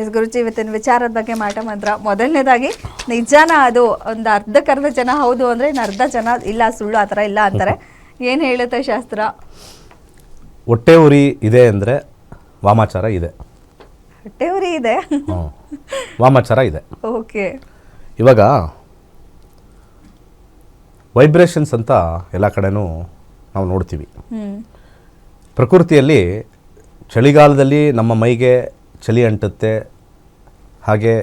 S ಗುರುಜಿ, ಇವತ್ತಿನ ವಿಚಾರದ ಬಗ್ಗೆ ಮಂತ್ರ ಮೊದಲನೇದಾಗಿ ನಿಜಾನ ಅದು ಒಂದು ಅರ್ಧಕ್ಕರ್ಧ ಜನ ಹೌದು ಅಂದರೆ ಇನ್ನು ಅರ್ಧ ಜನ ಇಲ್ಲ ಸುಳ್ಳು ಆ ಥರ ಇಲ್ಲ ಅಂತಾರೆ. ಏನು ಹೇಳುತ್ತೆ ಶಾಸ್ತ್ರ? ಹೊಟ್ಟೆ ಉರಿ ಇದೆ ಅಂದರೆ ವಾಮಾಚಾರ ಇದೆ. ಹೊಟ್ಟೆ ಉರಿ ಇದೆ, ವಾಮಾಚಾರ ಇದೆ. ಓಕೆ. ಇವಾಗ ವೈಬ್ರೇಷನ್ಸ್ ಅಂತ ಎಲ್ಲ ಕಡೆನೂ ನಾವು ನೋಡ್ತೀವಿ. ಪ್ರಕೃತಿಯಲ್ಲಿ ಚಳಿಗಾಲದಲ್ಲಿ ನಮ್ಮ ಮೈಗೆ ಚಳಿ ಅಂಟುತ್ತೆ, ಹಾಗೆ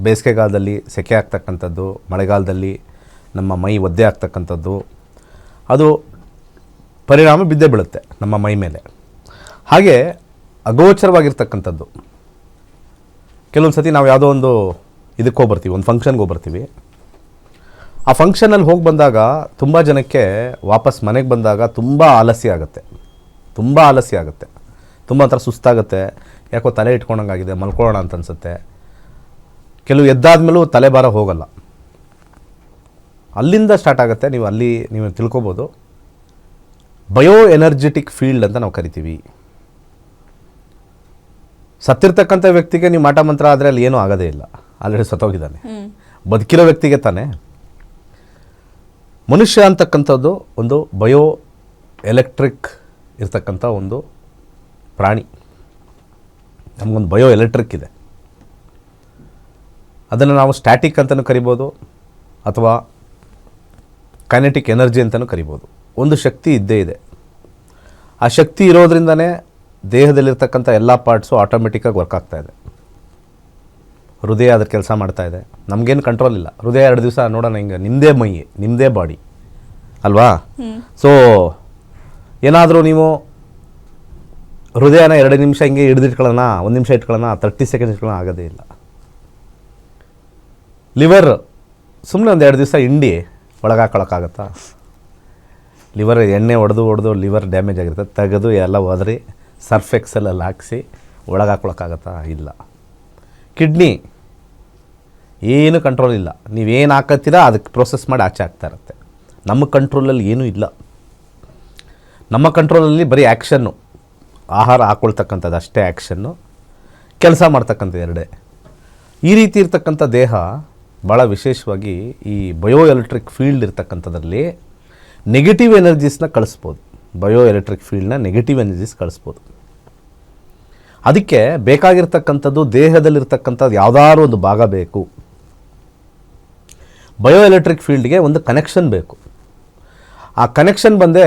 ಬೇಸಿಗೆಗಾಲದಲ್ಲಿ ಸೆಕೆ ಆಗ್ತಕ್ಕಂಥದ್ದು, ಮಳೆಗಾಲದಲ್ಲಿ ನಮ್ಮ ಮೈ ಒದ್ದೆ ಆಗ್ತಕ್ಕಂಥದ್ದು, ಅದು ಪರಿಣಾಮ ಬಿದ್ದೇ ಬೀಳುತ್ತೆ ನಮ್ಮ ಮೈ ಮೇಲೆ. ಹಾಗೆ ಅಗೋಚರವಾಗಿರ್ತಕ್ಕಂಥದ್ದು ಕೆಲವೊಂದು ಸತಿ ನಾವು ಯಾವುದೋ ಒಂದು ಇದಕ್ಕೆ ಹೋಗ್ಬರ್ತೀವಿ, ಒಂದು ಫಂಕ್ಷನ್ಗೆ ಹೋಗ್ಬರ್ತೀವಿ. ಆ ಫಂಕ್ಷನಲ್ಲಿ ಹೋಗಿ ಬಂದಾಗ ತುಂಬ ಜನಕ್ಕೆ ವಾಪಸ್ ಮನೆಗೆ ಬಂದಾಗ ತುಂಬ ಆಲಸ್ಯ ಆಗುತ್ತೆ, ತುಂಬ ಒಂಥರ ಸುಸ್ತಾಗುತ್ತೆ, ಯಾಕೋ ತಲೆ ಇಟ್ಕೊಂಡಂಗಾಗಿದೆ, ಮಲ್ಕೊಳ್ಳೋಣ ಅಂತ ಅನಿಸುತ್ತೆ. ಕೆಲವು ಎದ್ದಾದ್ಮೇಲೂ ತಲೆಭಾರ ಹೋಗಲ್ಲ. ಅಲ್ಲಿಂದ ಸ್ಟಾರ್ಟ್ ಆಗುತ್ತೆ. ನೀವು ತಿಳ್ಕೊಬೋದು, ಬಯೋ ಎನರ್ಜೆಟಿಕ್ ಫೀಲ್ಡ್ ಅಂತ ನಾವು ಕರಿತೀವಿ. ಸತ್ತಿರ್ತಕ್ಕಂಥ ವ್ಯಕ್ತಿಗೆ ನೀವು ಮಾಟ ಮಂತ್ರ ಆದರೆ ಅಲ್ಲಿ ಏನೂ ಆಗೋದೇ ಇಲ್ಲ, ಆಲ್ರೆಡಿ ಸತ್ತೋಗಿದ್ದಾನೆ. ಬದುಕಿರೋ ವ್ಯಕ್ತಿಗೆ ತಾನೇ. ಮನುಷ್ಯ ಅಂತಕ್ಕಂಥದ್ದು ಒಂದು ಬಯೋ ಎಲೆಕ್ಟ್ರಿಕ್ ಇರ್ತಕ್ಕಂಥ ಒಂದು ಪ್ರಾಣಿ. ನಮಗೊಂದು ಬಯೋ ಎಲೆಕ್ಟ್ರಿಕ್ ಇದೆ. ಅದನ್ನು ನಾವು ಸ್ಟ್ಯಾಟಿಕ್ ಅಂತಲೂ ಕರಿಬೋದು ಅಥವಾ ಕೈನೆಟಿಕ್ ಎನರ್ಜಿ ಅಂತಲೂ ಕರಿಬೋದು. ಒಂದು ಶಕ್ತಿ ಇದ್ದೇ ಇದೆ. ಆ ಶಕ್ತಿ ಇರೋದ್ರಿಂದನೇ ದೇಹದಲ್ಲಿರ್ತಕ್ಕಂಥ ಎಲ್ಲ ಪಾರ್ಟ್ಸು ಆಟೋಮೆಟಿಕ್ಕಾಗಿ ವರ್ಕ್ ಆಗ್ತಾ ಇದೆ. ಹೃದಯ ಅದ್ರ ಕೆಲಸ ಮಾಡ್ತಾ ಇದೆ. ನಮಗೇನು ಕಂಟ್ರೋಲ್ ಇಲ್ಲ. ಹೃದಯ 2 ದಿವಸ ನೋಡೋಣ, ಹಿಂಗೆ ನಿಮ್ಮದೇ ಮೈ, ನಿಮ್ಮದೇ ಬಾಡಿ ಅಲ್ವಾ? ಸೊ ಏನಾದರೂ ನೀವು ಹೃದಯನ 2 ನಿಮಿಷ ಹಿಂಗೆ ಹಿಡಿದಿಟ್ಕೊಳ್ಳೋಣ, 1 ನಿಮಿಷ ಇಟ್ಕೊಳ್ಳೋಣ, 30 ಸೆಕೆಂಡ್ಸ್ ಇಟ್ಕೊಳ್ಳೋಣ, ಆಗೋದೇ ಇಲ್ಲ. ಲಿವರ್ ಸುಮ್ಮನೆ ಒಂದು 2 ದಿವಸ ಹಿಂಡಿ ಒಳಗಾಕೊಳ್ಳೋಕ್ಕಾಗತ್ತಾ? ಲಿವರ್ ಎಣ್ಣೆ ಹೊಡೆದು ಲಿವರ್ ಡ್ಯಾಮೇಜ್ ಆಗಿರುತ್ತೆ, ತೆಗೆದು ಎಲ್ಲ ಒದರಿ ಸರ್ಫ್ ಎಕ್ಸೆಲ್ಲ ಹಾಕಿಸಿ ಒಳಗಾಕೊಳ್ಳೋಕ್ಕಾಗತ್ತಾ? ಇಲ್ಲ. ಕಿಡ್ನಿ ಏನು ಕಂಟ್ರೋಲ್ ಇಲ್ಲ. ನೀವೇನು ಹಾಕತ್ತೀರಾ ಅದಕ್ಕೆ ಪ್ರೋಸೆಸ್ ಮಾಡಿ ಆಚೆ ಆಗ್ತಾ ಇರುತ್ತೆ. ನಮ್ಮ ಕಂಟ್ರೋಲಲ್ಲಿ ಏನೂ ಇಲ್ಲ. ನಮ್ಮ ಕಂಟ್ರೋಲಲ್ಲಿ ಬರೀ ಆ್ಯಕ್ಷನ್ನು, ಆಹಾರ ಹಾಕ್ಕೊಳ್ತಕ್ಕಂಥದ್ದು ಅಷ್ಟೇ ಆ್ಯಕ್ಷನ್ನು, ಕೆಲಸ ಮಾಡ್ತಕ್ಕಂಥದ್ದು ಎರಡೇ. ಈ ರೀತಿ ಇರ್ತಕ್ಕಂಥ ದೇಹ ಭಾಳ ವಿಶೇಷವಾಗಿ ಈ ಬಯೋ ಎಲೆಕ್ಟ್ರಿಕ್ ಫೀಲ್ಡ್ ಇರ್ತಕ್ಕಂಥದ್ರಲ್ಲಿ ನೆಗೆಟಿವ್ ಎನರ್ಜೀಸ್ನ ಕಳಿಸ್ಬೋದು. ಬಯೋ ಎಲೆಕ್ಟ್ರಿಕ್ ಫೀಲ್ಡ್ನ ನೆಗೆಟಿವ್ ಎನರ್ಜೀಸ್ ಕಳಿಸ್ಬೋದು. ಅದಕ್ಕೆ ಬೇಕಾಗಿರ್ತಕ್ಕಂಥದ್ದು ದೇಹದಲ್ಲಿರ್ತಕ್ಕಂಥದ್ದು ಯಾವುದಾದ್ರು ಒಂದು ಭಾಗ ಬೇಕು. ಬಯೋ ಎಲೆಕ್ಟ್ರಿಕ್ ಫೀಲ್ಡ್ಗೆ ಒಂದು ಕನೆಕ್ಷನ್ ಬೇಕು. ಆ ಕನೆಕ್ಷನ್ ಬಂದೇ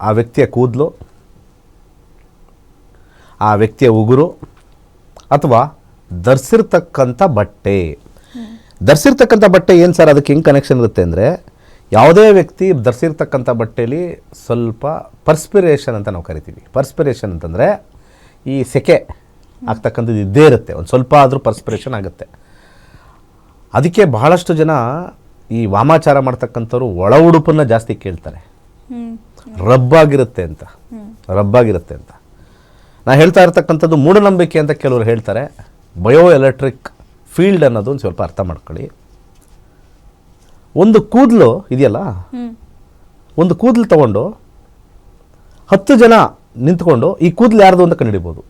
ಆ ವ್ಯಕ್ತಿಯ ಕೂದಲು, ಆ ವ್ಯಕ್ತಿಯ ಉಗುರು, ಅಥವಾ ಧರಿಸಿರ್ತಕ್ಕಂಥ ಬಟ್ಟೆ. ಧರಿಸಿರ್ತಕ್ಕಂಥ ಬಟ್ಟೆ ಏನು ಸರ್, ಅದಕ್ಕೆ ಹೆಂಗೆ ಕನೆಕ್ಷನ್ ಇರುತ್ತೆ ಅಂದರೆ, ಯಾವುದೇ ವ್ಯಕ್ತಿ ಧರಿಸಿರ್ತಕ್ಕಂಥ ಬಟ್ಟೆಯಲ್ಲಿ ಸ್ವಲ್ಪ ಪರ್ಸ್ಪಿರೇಷನ್ ಅಂತ ನಾವು ಕರಿತೀವಿ. ಪರ್ಸ್ಪಿರೇಷನ್ ಅಂತಂದರೆ ಈ ಸೆಕೆ ಆಗ್ತಕ್ಕಂಥದ್ದು ಇದ್ದೇ ಇರುತ್ತೆ, ಒಂದು ಸ್ವಲ್ಪ ಆದರೂ ಪರ್ಸ್ಪಿರೇಷನ್ ಆಗುತ್ತೆ. ಅದಕ್ಕೆ ಬಹಳಷ್ಟು ಜನ ಈ ವಾಮಾಚಾರ ಮಾಡ್ತಕ್ಕಂಥವ್ರು ಒಳ ಉಡುಪನ್ನು ಜಾಸ್ತಿ ಕೇಳ್ತಾರೆ, ರಬ್ಬಾಗಿರುತ್ತೆ ಅಂತ. ನಾನು ಹೇಳ್ತಾ ಇರ್ತಕ್ಕಂಥದ್ದು ಮೂಢನಂಬಿಕೆ ಅಂತ ಕೆಲವರು ಹೇಳ್ತಾರೆ. ಬಯೋ ಎಲೆಕ್ಟ್ರಿಕ್ ಫೀಲ್ಡ್ ಅನ್ನೋದು ಒಂದು ಸ್ವಲ್ಪ ಅರ್ಥ ಮಾಡ್ಕೊಳ್ಳಿ. ಒಂದು ಕೂದಲು ಇದೆಯಲ್ಲ, ಒಂದು ಕೂದಲು ತಗೊಂಡು 10 ಜನ ನಿಂತ್ಕೊಂಡು ಈ ಕೂದಲು ಯಾರ್ದು ಅಂತ ಕಂಡುಹಿಡಿಬೋದು.